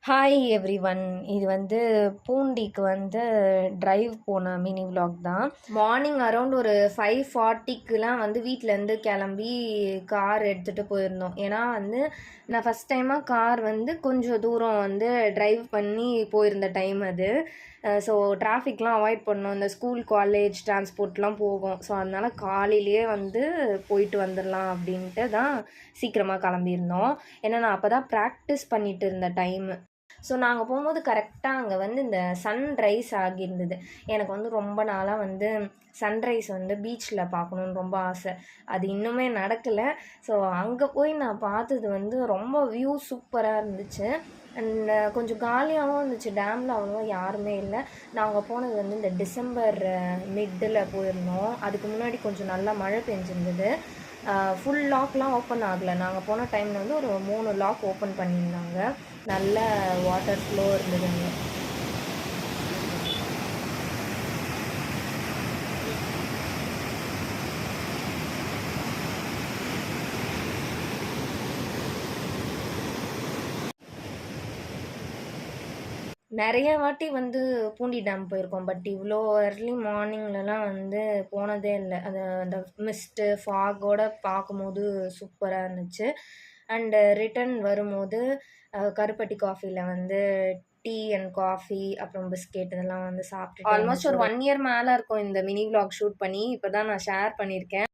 Hi everyone. இது வந்து பூண்டிக்கு drive போன மினி விலாக் தான். மார்னிங் அரௌண்ட் ஒரு 5:40க்குலாம் வீட்டிலேருந்து கிளம்பி கார் எடுத்துகிட்டு போயிருந்தோம். ஏன்னா நான் ஃபஸ்ட் டைமாக கார் கொஞ்சம் தூரம் டிரைவ் பண்ணி போயிருந்த டைம் அது. ஸோ டிராஃபிக்லாம் அவாய்ட் பண்ணோம். இந்த ஸ்கூல் காலேஜ் டிரான்ஸ்போர்ட்லாம் போகும். ஸோ அதனால் காலையிலேயே போயிட்டு வந்துடலாம் அப்படின்ட்டு தான் சீக்கிரமாக கிளம்பியிருந்தோம். ஏன்னா நான் அப்போ தான் ப்ராக்டிஸ் பண்ணிட்டு இருந்த டைமு. ஸோ நாங்கள் போகும்போது கரெக்டாக அங்கே இந்த சன்ரைஸ் ஆகியிருந்தது. எனக்கு ரொம்ப நாளாக சன்ரைஸ் பீச்சில் பார்க்கணுன்னு ரொம்ப ஆசை. அது இன்னுமே நடக்கலை. ஸோ அங்கே போய் நான் பார்த்தது ரொம்ப வியூ சூப்பராக இருந்துச்சு. அண்ட் கொஞ்சம் காலியாகவும் இருந்துச்சு. டேமில் அவ்வளோவா யாருமே இல்லை. நாங்கள் போனது இந்த டிசம்பர் மிட்டில் போயிருந்தோம். அதுக்கு முன்னாடி கொஞ்சம் நல்லா மழை பெஞ்சிருந்தது. ஃபுல் லாக்லாம் ஓப்பன் ஆகலை. நாங்கள் போன டைமில் ஒரு 3 லாக் ஓப்பன் பண்ணியிருந்தாங்க. நல்ல வாட்டர் ஃப்ளோ இருந்ததுங்க. நிறைய வாட்டி பூண்டி டேம் போயிருக்கோம். பட் இவ்வளோ early மார்னிங்லலாம் போனதே இல்லை. அது அந்த மிஸ்ட்டு ஃபாகோட பார்க்கும்போது சூப்பராக இருந்துச்சு. அண்டு ரிட்டன் வரும்போது கருப்பட்டி காஃபியில் டீ அண்ட் காஃபி அப்புறம் பிஸ்கெட் இதெல்லாம் சாப்பிட்டுட்டு ஆல்மோஸ்ட் ஒரு 1 இயர் மேலே இருக்கும் இந்த மினி விலாக் ஷூட் பண்ணி. இப்போ தான் நான் ஷேர் பண்ணியிருக்கேன்.